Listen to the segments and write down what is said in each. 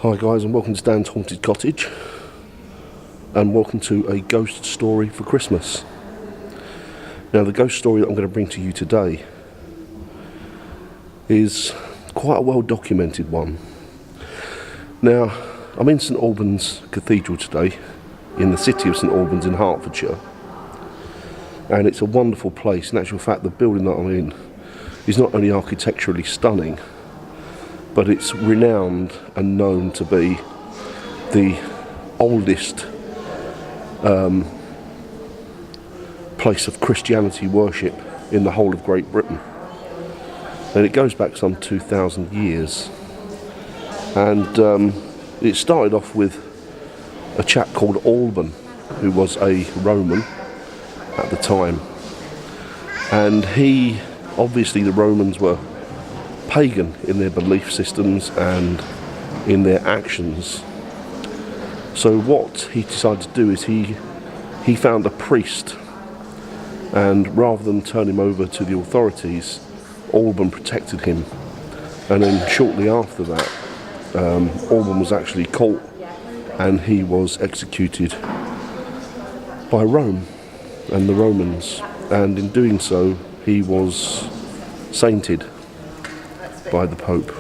Hi guys, and welcome to Dan's Haunted Cottage, and welcome to a ghost story for Christmas. Now the ghost story that I'm going to bring to you today is quite a well documented one. Now I'm in St Albans Cathedral today, in the city of St Albans in Hertfordshire, and it's a wonderful place. In actual fact, the building that I'm in is not only architecturally stunning, but it's renowned and known to be the oldest place of Christianity worship in the whole of Great Britain. And it goes back some 2,000 years. And it started off with a chap called Alban, who was a Roman at the time. And obviously the Romans were pagan in their belief systems and in their actions. So what he decided to do is he found a priest, and rather than turn him over to the authorities, Alban protected him. And then shortly after that, Alban was actually caught and he was executed by Rome and the Romans, and in doing so he was sainted by the Pope,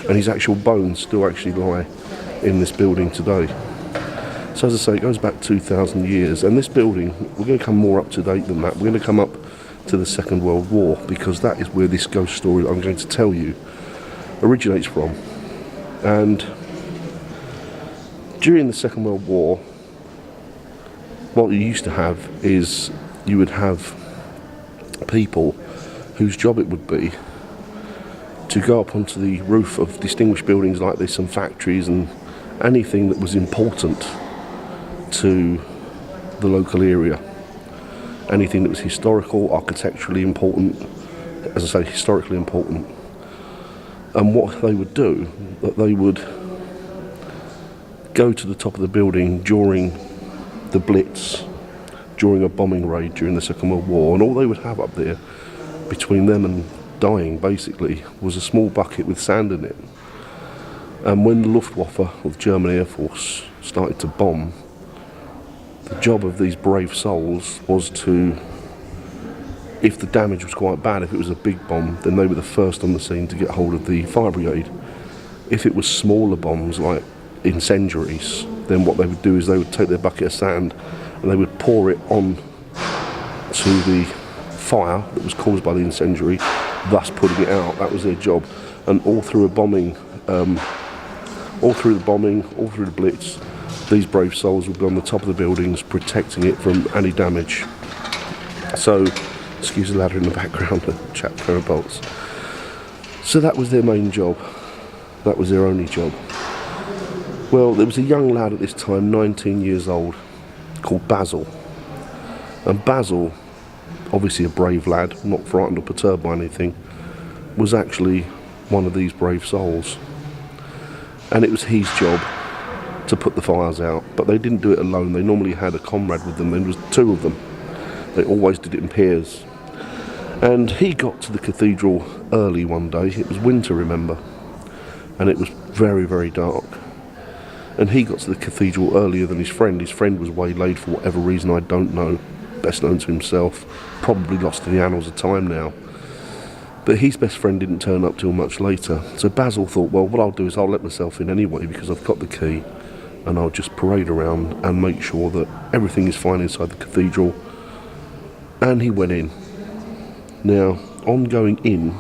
and his actual bones still actually lie in this building today. So as I say, it goes back 2,000 years, and this building, we're going to come more up to date than that. We're going to come up to the Second World War, because that is where this ghost story that I'm going to tell you originates from. And during the Second World War, what you used to have is you would have people whose job it would be to go up onto the roof of distinguished buildings like this and factories and anything that was important to the local area. Anything that was historical, architecturally important, as I say, historically important. And what they would do, that they would go to the top of the building during the Blitz, during a bombing raid during the Second World War, and all they would have up there between them and dying basically was a small bucket with sand in it. And when the Luftwaffe, or the German Air Force, started to bomb, the job of these brave souls was to, if the damage was quite bad, if it was a big bomb, then they were the first on the scene to get hold of the fire brigade. If it was smaller bombs like incendiaries, then what they would do is they would take their bucket of sand and they would pour it on to the fire that was caused by the incendiary, thus putting it out. That was their job. And all through the bombing, all through the Blitz, these brave souls would be on the top of the buildings protecting it from any damage. So, excuse the ladder in the background, a chap pair of bolts. So that was their main job. That was their only job. Well, there was a young lad at this time, 19 years old, called Basil. And Basil, obviously a brave lad, not frightened or perturbed by anything, was actually one of these brave souls. And it was his job to put the fires out, but they didn't do it alone. They normally had a comrade with them. There was two of them. They always did it in pairs. And he got to the cathedral early one day. It was winter, remember, and it was very, very dark. And he got to the cathedral earlier than his friend. His friend was waylaid for whatever reason, I don't know. Best known to himself, probably lost in the annals of time now. But his best friend didn't turn up till much later. So Basil thought, well, what I'll do is I'll let myself in anyway, because I've got the key, and I'll just parade around and make sure that everything is fine inside the cathedral. And he went in. Now, on going in,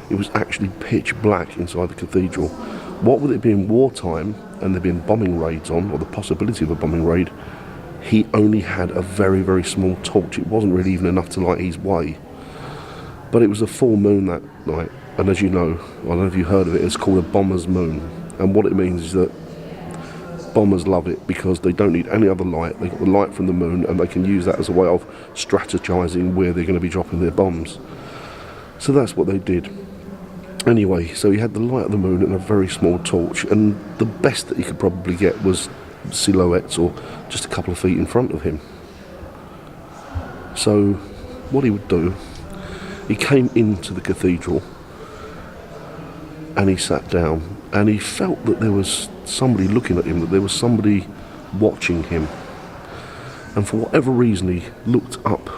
it was actually pitch black inside the cathedral. What with it being wartime and there being bombing raids on, or the possibility of a bombing raid, he only had a very, very small torch. It wasn't really even enough to light his way. But it was a full moon that night, and as you know, I don't know if you heard of it, it's called a bomber's moon. And what it means is that bombers love it because they don't need any other light. They've got the light from the moon, and they can use that as a way of strategizing where they're going to be dropping their bombs. So that's what they did. Anyway, so he had the light of the moon and a very small torch, and the best that he could probably get was silhouettes or just a couple of feet in front of him. So what he would do, he came into the cathedral and he sat down, and he felt that there was somebody looking at him, that there was somebody watching him. And for whatever reason, he looked up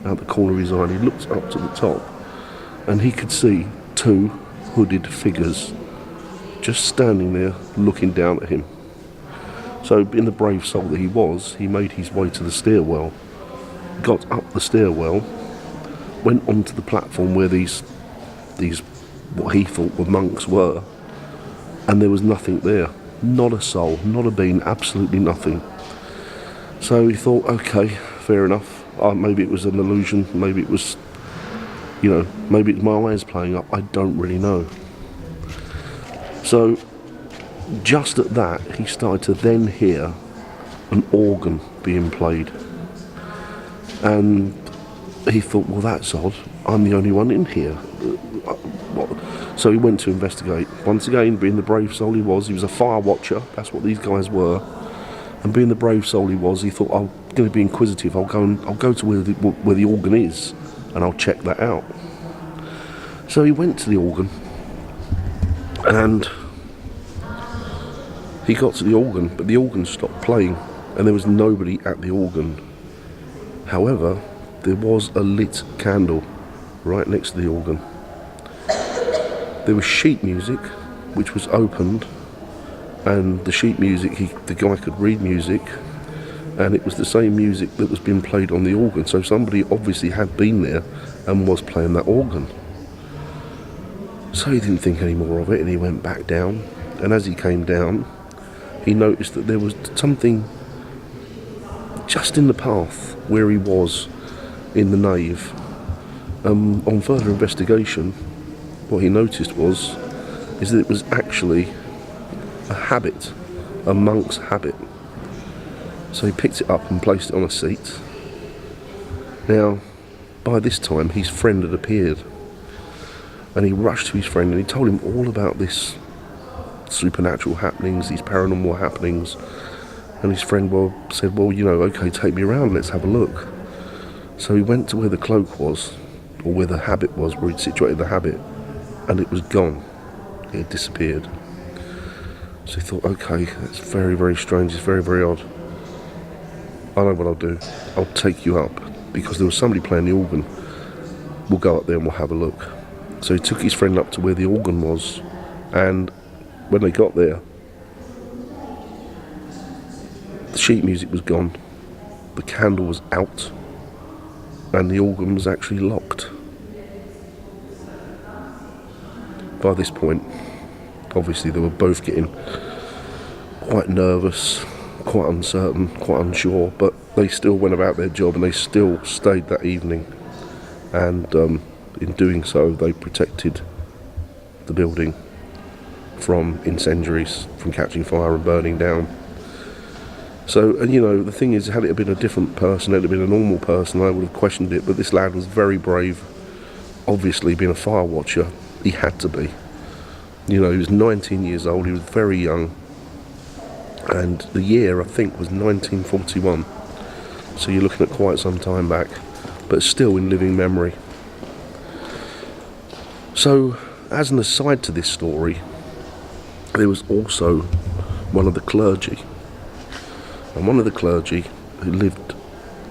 out the corner of his eye, and he looked up to the top, and he could see two hooded figures just standing there looking down at him. So, being the brave soul that he was, he made his way to the stairwell, got up the stairwell, went onto the platform where these what he thought were monks were, and there was nothing there. Not a soul, not a being, absolutely nothing. So he thought, okay, fair enough. Maybe it was an illusion, maybe it was, maybe it's my eyes playing up, I don't really know. So, just at that, he started to then hear an organ being played. And he thought, well, that's odd, I'm the only one in here. So he went to investigate. Once again, being the brave soul he was a fire watcher, that's what these guys were. And being the brave soul he was, he thought, I'm going to be inquisitive, I'll go to where the organ is, and I'll check that out. So he went to the organ, and he got to the organ, but the organ stopped playing, and there was nobody at the organ. However, there was a lit candle right next to the organ. There was sheet music, which was opened, and the sheet music, the guy could read music, and it was the same music that was being played on the organ. So somebody obviously had been there and was playing that organ. So he didn't think any more of it, and he went back down. And as he came down, he noticed that there was something just in the path where he was in the nave. On further investigation, what he noticed is that it was actually a habit, a monk's habit. So he picked it up and placed it on a seat. Now, by this time, his friend had appeared, and he rushed to his friend and he told him all about this supernatural happenings, these paranormal happenings. And his friend said, okay, take me around, let's have a look. So he went to where the cloak was, or where the habit was, where he'd situated the habit, and it was gone. It had disappeared. So he thought, okay, that's very, very strange, it's very, very odd. I know what I'll do. I'll take you up, because there was somebody playing the organ. We'll go up there and we'll have a look. So he took his friend up to where the organ was, and when they got there, the sheet music was gone, the candle was out, and the organ was actually locked. By this point, obviously they were both getting quite nervous, quite uncertain, quite unsure, but they still went about their job, and they still stayed that evening. And in doing so, they protected the building from incendiaries, from catching fire and burning down. So, and the thing is, had it been a different person, had it been a normal person, I would have questioned it, but this lad was very brave. Obviously, being a fire watcher, he had to be. He was 19 years old, he was very young, and the year, I think, was 1941. So you're looking at quite some time back, but still in living memory. So, as an aside to this story, there was also one of the clergy. And one of the clergy who lived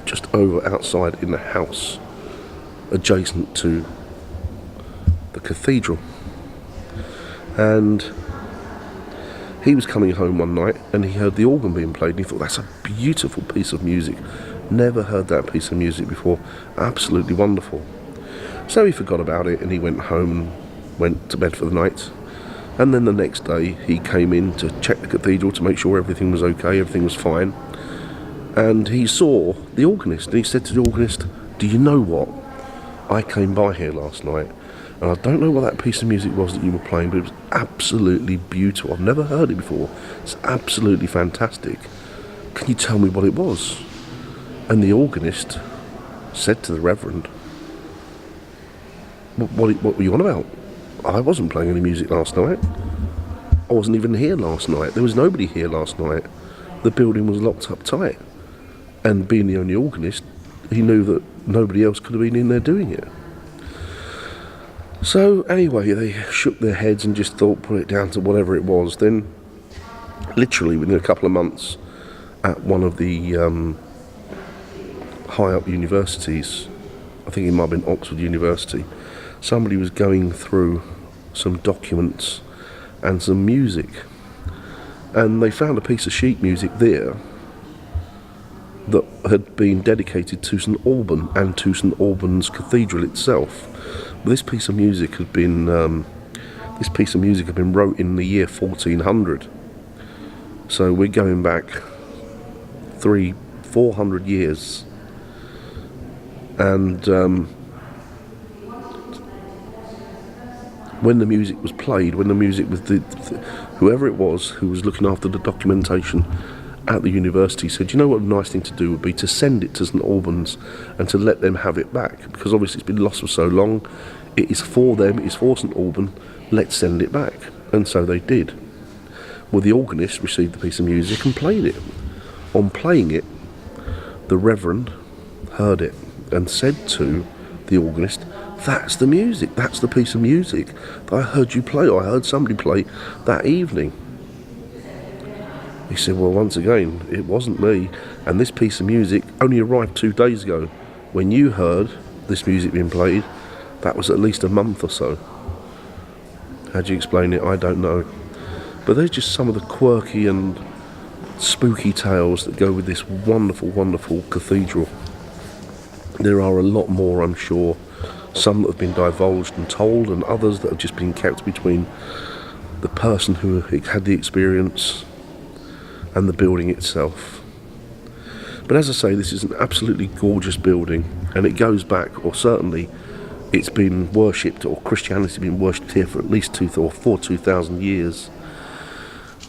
just over outside in the house adjacent to the cathedral. And he was coming home one night and he heard the organ being played, and he thought, that's a beautiful piece of music. Never heard that piece of music before. Absolutely wonderful. So he forgot about it and he went home and went to bed for the night. And then the next day he came in to check the cathedral to make sure everything was okay, everything was fine. And he saw the organist, and he said to the organist, do you know what? I came by here last night, and I don't know what that piece of music was that you were playing, but it was absolutely beautiful. I've never heard it before. It's absolutely fantastic. Can you tell me what it was? And the organist said to the reverend, what were you on about? I wasn't playing any music last night. I wasn't even here last night. There was nobody here last night. The building was locked up tight. And being the only organist, he knew that nobody else could have been in there doing it. So anyway, they shook their heads and just thought, put it down to whatever it was. Then, literally within a couple of months, at one of the high up universities, I think it might have been Oxford University, somebody was going through some documents and some music, and they found a piece of sheet music there that had been dedicated to St Alban and to St Alban's Cathedral itself. But this piece of music had been wrote in the year 1400. So we're going back 400 years, and when the music was played, when the music was whoever it was who was looking after the documentation at the university said, you know what a nice thing to do would be to send it to St Albans and to let them have it back, because obviously it's been lost for so long. It is for them, it is for St Alban, let's send it back. And so they did. Well, the organist received the piece of music and played it. On playing it, the Reverend heard it and said to the organist, that's the music, that's the piece of music that I heard you play, or I heard somebody play that evening. He said, well, once again, it wasn't me, and this piece of music only arrived 2 days ago. When you heard this music being played, that was at least a month or so. How do you explain it? I don't know. But there's just some of the quirky and spooky tales that go with this wonderful, wonderful cathedral. There are a lot more, I'm sure. Some that have been divulged and told, and others that have just been kept between the person who had the experience and the building itself. But as I say, this is an absolutely gorgeous building, and it goes back, or certainly it's been worshipped, or Christianity has been worshipped here for at least 2,000 years.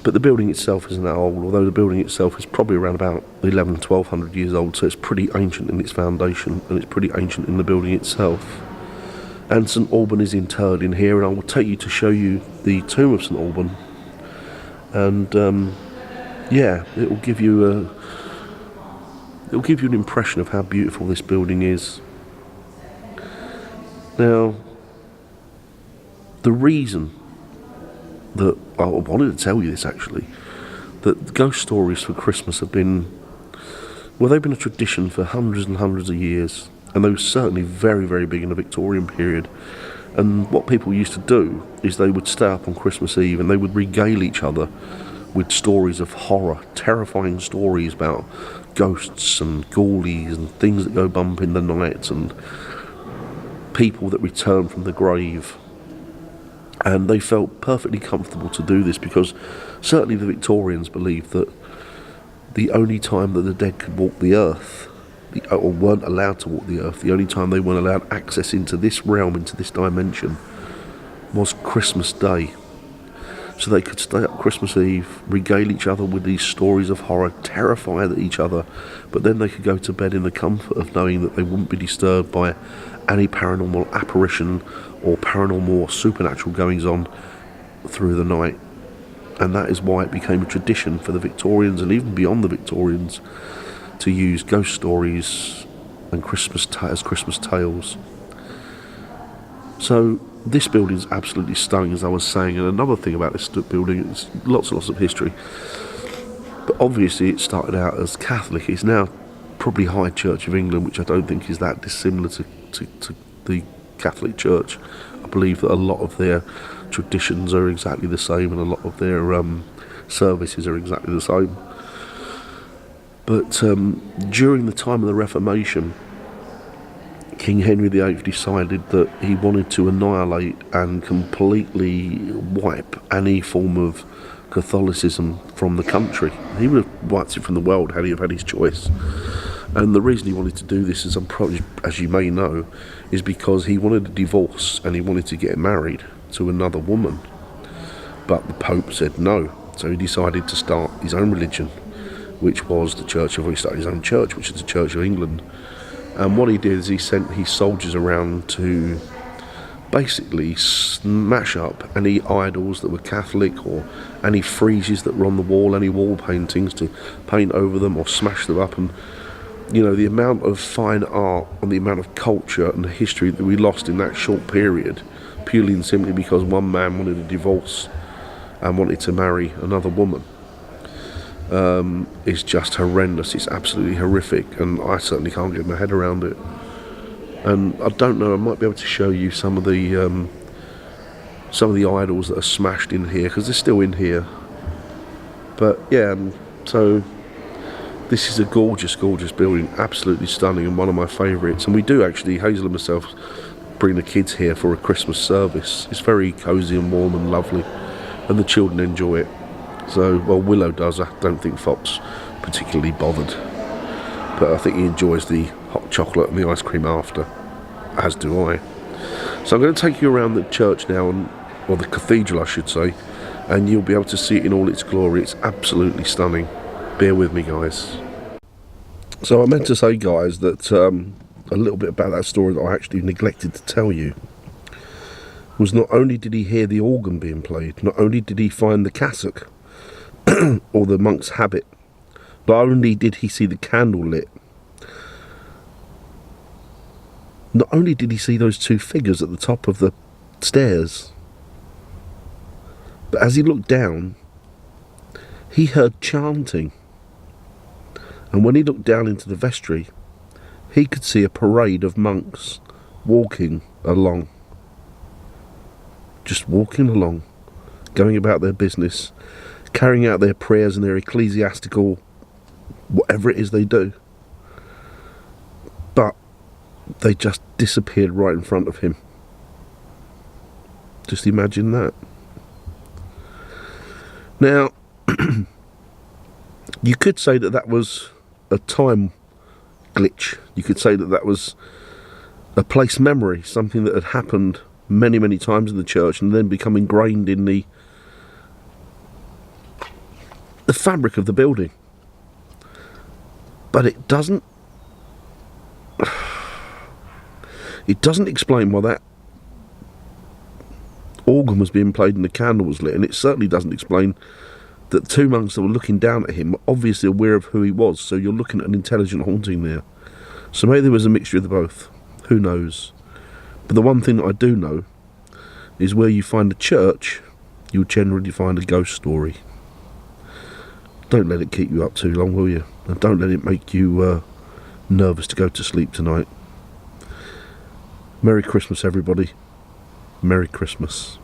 But the building itself isn't that old, although the building itself is probably around about 1,100-1,200 years old, so it's pretty ancient in its foundation, and it's pretty ancient in the building itself. And St Alban is interred in here, and I will take you to show you the tomb of St Alban. And yeah, it will give you an impression of how beautiful this building is. Now, the reason that I wanted to tell you this, actually, that ghost stories for Christmas have been, well, they've been a tradition for hundreds and hundreds of years, and they were certainly very, very big in the Victorian period. And what people used to do is they would stay up on Christmas Eve and they would regale each other with stories of horror, terrifying stories about ghosts and ghoulies and things that go bump in the night and people that return from the grave. And they felt perfectly comfortable to do this because certainly the Victorians believed that the only time that the dead could walk the earth, or weren't allowed to walk the earth, the only time they weren't allowed access into this realm, into this dimension, was Christmas Day. So they could stay up Christmas Eve, regale each other with these stories of horror, terrify each other, but then they could go to bed in the comfort of knowing that they wouldn't be disturbed by any paranormal apparition or paranormal or supernatural goings on through the night. And that is why it became a tradition for the Victorians, and even beyond the Victorians, to use ghost stories and Christmas tales. So this building is absolutely stunning, as I was saying. And another thing about this building, it's lots and lots of history. But obviously it started out as Catholic. It's now probably High Church of England, which I don't think is that dissimilar to the Catholic Church. I believe that a lot of their traditions are exactly the same, and a lot of their services are exactly the same. But during the time of the Reformation, King Henry VIII decided that he wanted to annihilate and completely wipe any form of Catholicism from the country. He would have wiped it from the world had he have had his choice. And the reason he wanted to do this, as you may know, is because he wanted a divorce and he wanted to get married to another woman. But the Pope said no, so he decided to start his own religion, which was he started his own church, which is the Church of England. And what he did is he sent his soldiers around to basically smash up any idols that were Catholic, or any friezes that were on the wall, any wall paintings, to paint over them or smash them up. And you know, the amount of fine art and the amount of culture and history that we lost in that short period purely and simply because one man wanted a divorce and wanted to marry another woman. It's just horrendous. It's absolutely horrific, and I certainly can't get my head around it. And I don't know, I might be able to show you some of the idols that are smashed in here, because they're still in here. But yeah, so this is a gorgeous, gorgeous building, absolutely stunning, and one of my favourites. And we do actually, Hazel and myself, bring the kids here for a Christmas service. It's very cosy and warm and lovely, and the children enjoy it. So, well, Willow does. I don't think Fox particularly bothered, but I think he enjoys the hot chocolate and the ice cream after, as do I. So I'm going to take you around the church now, or the cathedral I should say, and you'll be able to see it in all its glory. It's absolutely stunning. Bear with me, guys. So I meant to say, guys, that a little bit about that story that I actually neglected to tell you was, not only did he hear the organ being played, not only did he find the cassock or the monk's habit, not only did he see the candle lit, not only did he see those two figures at the top of the stairs, but as he looked down, he heard chanting. And when he looked down into the vestry, he could see a parade of monks walking along. Just walking along, going about their business, carrying out their prayers and their ecclesiastical, whatever it is they do. But they just disappeared right in front of him. Just imagine that. Now, you could say that that was a time glitch. You could say that that was a place memory, something that had happened many, many times in the church and then become ingrained in the fabric of the building. But it doesn't explain why that organ was being played and the candle was lit, and it certainly doesn't explain that the two monks that were looking down at him were obviously aware of who he was. So you're looking at an intelligent haunting there. So maybe there was a mixture of the both. Who knows? But the one thing that I do know is, where you find a church, you'll generally find a ghost story. Don't let it keep you up too long, will you? And don't let it make you nervous to go to sleep tonight. Merry Christmas, everybody. Merry Christmas.